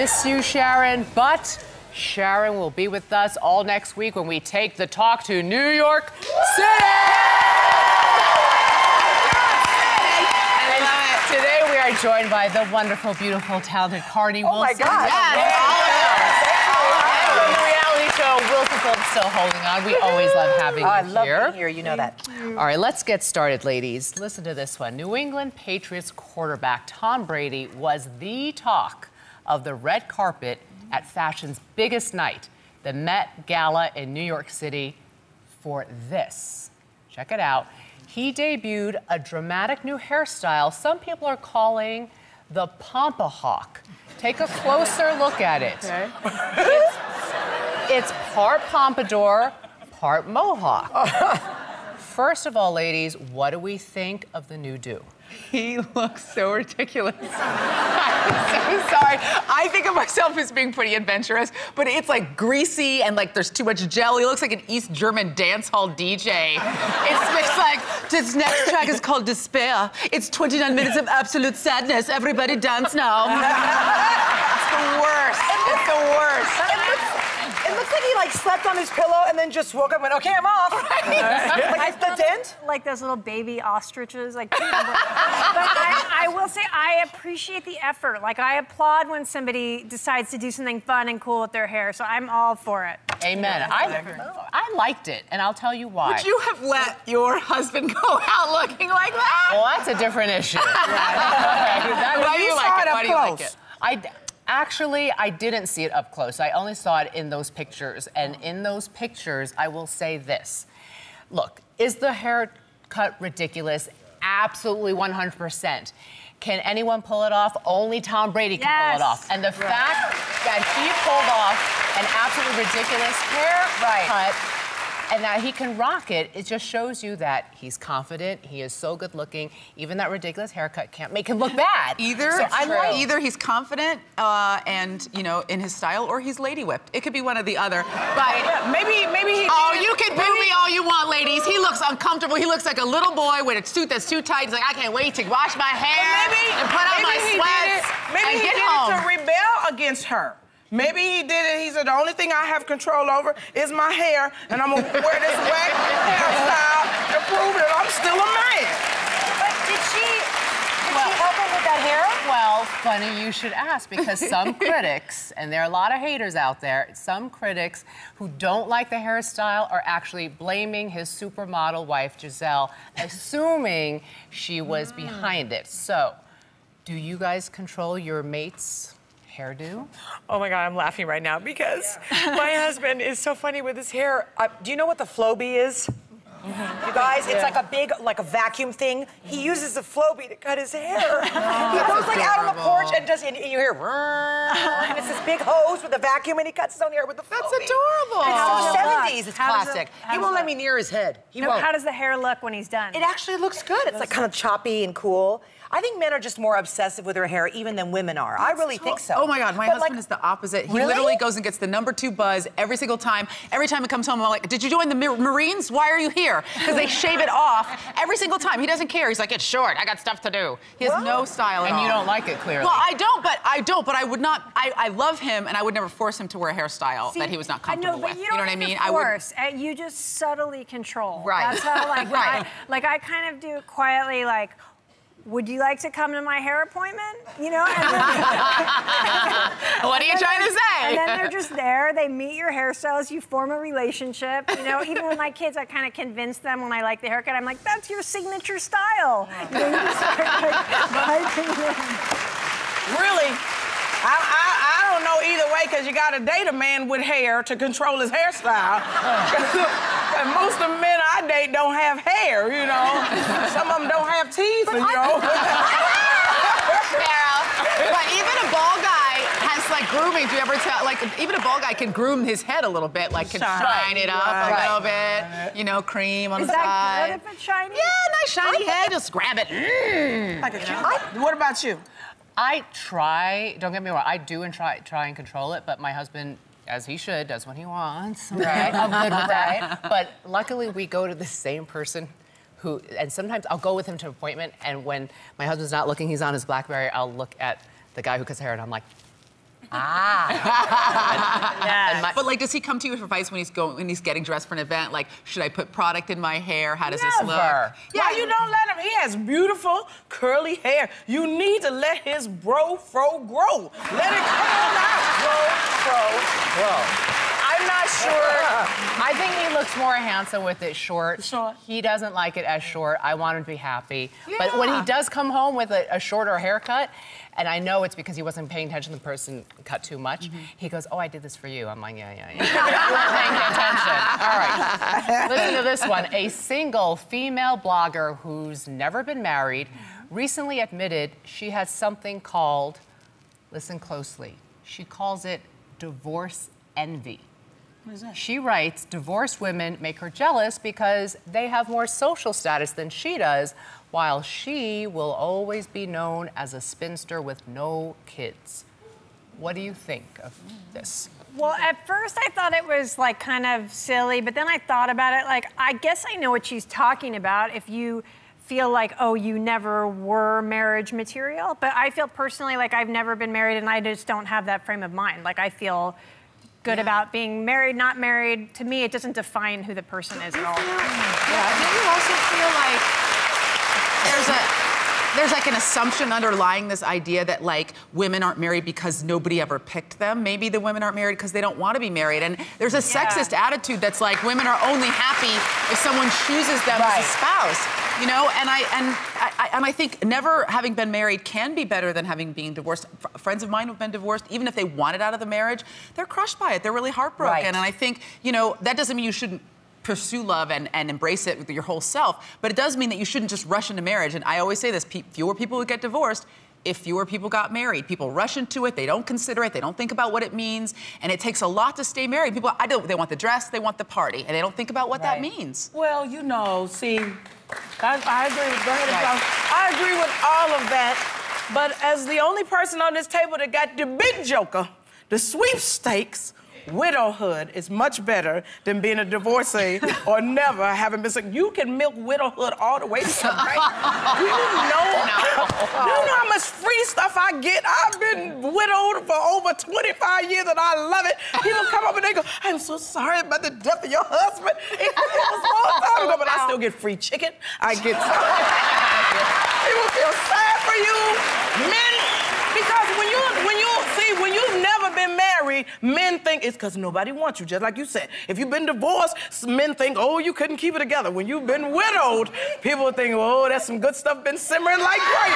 miss you, Sharon, but Sharon will be with us all next week when we take the talk to New York City! And today we are joined by the wonderful, beautiful, talented Cardi Wilson. Oh my God! From the reality show, Wilson Phillips still holding on. We always love having you here. I love being here, you know that. All right, let's get started, ladies. Listen to this one. New England Patriots quarterback Tom Brady was the talk of the red carpet at fashion's biggest night, the Met Gala in New York City, for this. Check it out. He debuted a dramatic new hairstyle some people are calling the Pompahawk. Take a closer look at it. Okay. It's part pompadour, part mohawk. First of all, ladies, what do we think of the new do? He looks so ridiculous. I'm so sorry. I think of myself as being pretty adventurous, but it's like greasy and like there's too much gel. He looks like an East German dance hall DJ. It's like, this next track is called Despair. It's 29 minutes of absolute sadness. Everybody dance now. It's the worst. It's the worst. It looks like he slept on his pillow and then just woke up and went, okay, I'm off. Like the dent? Like those little baby ostriches. But I will say I appreciate the effort. Like I applaud when somebody decides to do something fun and cool with their hair. So I'm all for it. Amen. I liked it, and I'll tell you why. Would you have let your husband go out looking like that? Well, that's a different issue. Why do you like it? Why do you like it? Actually, I didn't see it up close. I only saw it in those pictures. And in those pictures, I will say this. Look, is the haircut ridiculous? Absolutely 100%. Can anyone pull it off? Only Tom Brady can pull it off. And the fact that he pulled off an absolutely ridiculous haircut and that he can rock it, it just shows you that he's confident, he is so good looking, even that ridiculous haircut can't make him look bad. Either he's confident and, you know, in his style, or he's lady whipped. It could be one or the other. But maybe he... Oh, you can boo me all you want, ladies. He looks uncomfortable. He looks like a little boy with a suit that's too tight. He's like, I can't wait to wash my hair and put on my sweats Maybe he did it to rebel against her. Maybe he did it. He said, the only thing I have control over is my hair, and I'm gonna wear this whack hairstyle to prove that I'm still a man. But did she help him with that hair? Well, funny you should ask, because some critics, and there are a lot of haters out there, some critics who don't like the hairstyle are actually blaming his supermodel wife, Giselle, assuming she was behind it. So, do you guys control your mate's hairdo? Oh my God, I'm laughing right now because my husband is so funny with his hair. Do you know what the Flowbee is? You guys, it's like a big, like a vacuum thing. He uses the Flowbee to cut his hair. He goes like out on the porch and and you hear, and it's this big hose with a vacuum, and he cuts his own hair with the Flowbee. That's adorable. It's from the 70s. It's How does classic. it- He won't let me near his head. He won't. How does the hair look when he's done? It actually looks good. It's like kind of choppy and cool. I think men are just more obsessive with their hair even than women are. I really think so. Oh my God, my husband is the opposite. He literally goes and gets the #2 buzz every single time. Every time he comes home, I'm like, did you join the Marines? Why are you here? Because they shave it off every single time. He doesn't care. He's like, it's short. I got stuff to do. He has no style at all. And you don't like it, clearly. Well, I don't, but I would not, I love him, and I would never force him to wear a hairstyle that he was not comfortable with. You know what I mean? You just subtly control. Right. That's how, I kind of do it quietly, like, would you like to come to my hair appointment? You know? And then, what are you trying to say? And then they're just there. They meet your hairstylist. You form a relationship. You know, even with my kids, I kind of convince them when I like the haircut. I'm like, that's your signature style. You know, you just start piping in. Really? I don't know either way, because you got to date a man with hair to control his hairstyle. And most of the men I date don't have hair, you know. Some of them don't have teeth, you know. But even a bald guy has grooming. Do you ever tell, even a bald guy can groom his head a little bit, can shine it up a little bit, you know, cream on the side. Is that good if it's shiny? Yeah, nice shiny head, just grab it. What about you? I try, don't get me wrong, I do try and control it, but my husband, as he should, does what he wants. Right? I'm good with that. But luckily, we go to the same person who, and sometimes I'll go with him to an appointment, and when my husband's not looking, he's on his BlackBerry, I'll look at the guy who cuts hair, and I'm like, Yes. But like, does he come to you for advice when he's getting dressed for an event? Like, should I put product in my hair? How does this look? Yeah, you don't let him. He has beautiful curly hair. You need to let his fro grow. Let it come on out. Fro. I'm not sure. I think he looks more handsome with it short. He doesn't like it as short. I want him to be happy. Yeah. But when he does come home with a shorter haircut, and I know it's because he wasn't paying attention to the person cut too much, he goes, oh, I did this for you. I'm like, yeah. You weren't paying attention. All right. Listen to this one. A single female blogger who's never been married recently admitted she has something called, listen closely, she calls it divorce envy. What is that? She writes, divorced women make her jealous because they have more social status than she does, while she will always be known as a spinster with no kids. What do you think of this? Well, at first I thought it was like kind of silly, but then I thought about it, like, I guess I know what she's talking about if you feel like, oh, you never were marriage material. But I feel personally like I've never been married and I just don't have that frame of mind. Like, I feel good about being married, not married. To me, it doesn't define who the person is at all. Yeah, do you also feel like there's like an assumption underlying this idea that like women aren't married because nobody ever picked them? Maybe the women aren't married because they don't want to be married. And there's a sexist attitude that's like women are only happy if someone chooses them as a spouse. You know, and I think never having been married can be better than having been divorced. Friends of mine who've been divorced, even if they wanted out of the marriage, they're crushed by it. They're really heartbroken. Right. And I think, you know, that doesn't mean you shouldn't pursue love and embrace it with your whole self, but it does mean that you shouldn't just rush into marriage. And I always say this, fewer people would get divorced if fewer people got married. People rush into it, they don't consider it, they don't think about what it means, and it takes a lot to stay married. People, they want the dress, they want the party, and they don't think about what that means. Well, you know, see, I agree with, go ahead and talk. I agree with all of that, but as the only person on this table that got the big joker, the sweepstakes, widowhood is much better than being a divorcee or never having been sick. You can milk widowhood all the way to the bank. You know how much free stuff I get? I've been widowed for over 25 years and I love it. People come up and they go, I'm so sorry about the death of your husband. It was a long time ago, but I still get free chicken. I get people feel sad for you. Men, because when you've never been married, men think it's because nobody wants you, just like you said. If you've been divorced, men think, oh, you couldn't keep it together. When you've been widowed, people think, oh, that's some good stuff been simmering like gravy.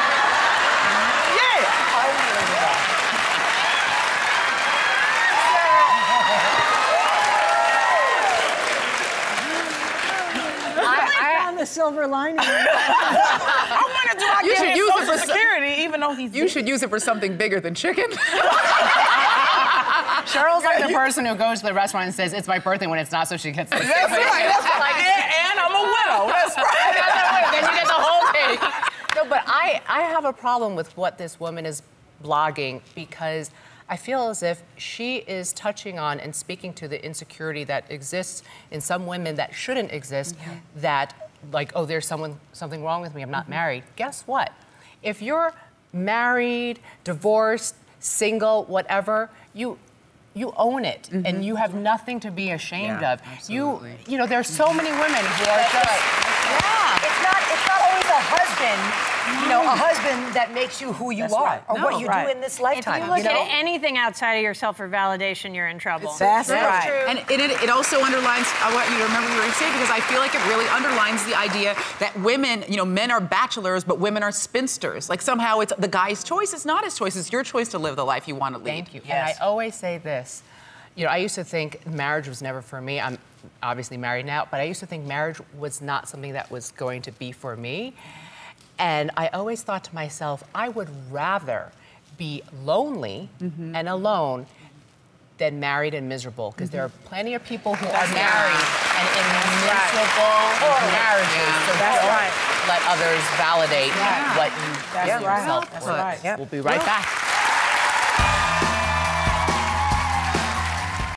Yeah. I found the silver lining. I wonder, do I get his Social Security, even though he's... You should use it for something bigger than chicken. Cheryl's like the person who goes to the restaurant and says, it's my birthday when it's not, so she gets the That's right. And I'm a widow. That's right. Then you get the whole cake. No, but I have a problem with what this woman is blogging because I feel as if she is touching on and speaking to the insecurity that exists in some women that shouldn't exist, that like, oh, there's something wrong with me, I'm not married. Guess what? If you're married, divorced, single, whatever, you own it, and you have nothing to be ashamed of. Absolutely. You know, there's so many women who are just, It's not always a husband, you know, a husband that makes you who you are, or what you do in this lifetime. If you look at anything outside of yourself for validation, you're in trouble. That's right. And it also underlines, I want you to remember what you were going to say, because I feel like it really underlines the idea that women, you know, men are bachelors, but women are spinsters. Like somehow it's the guy's choice, it's not his choice, it's your choice to live the life you want to lead. Thank you. Yes. And I always say this, you know, I used to think marriage was never for me. I'm obviously married now, but I used to think marriage was not something that was going to be for me. And I always thought to myself, I would rather be lonely and alone than married and miserable, because there are plenty of people who are married and in miserable marriages. So don't let others validate what you yourself. We'll be right back.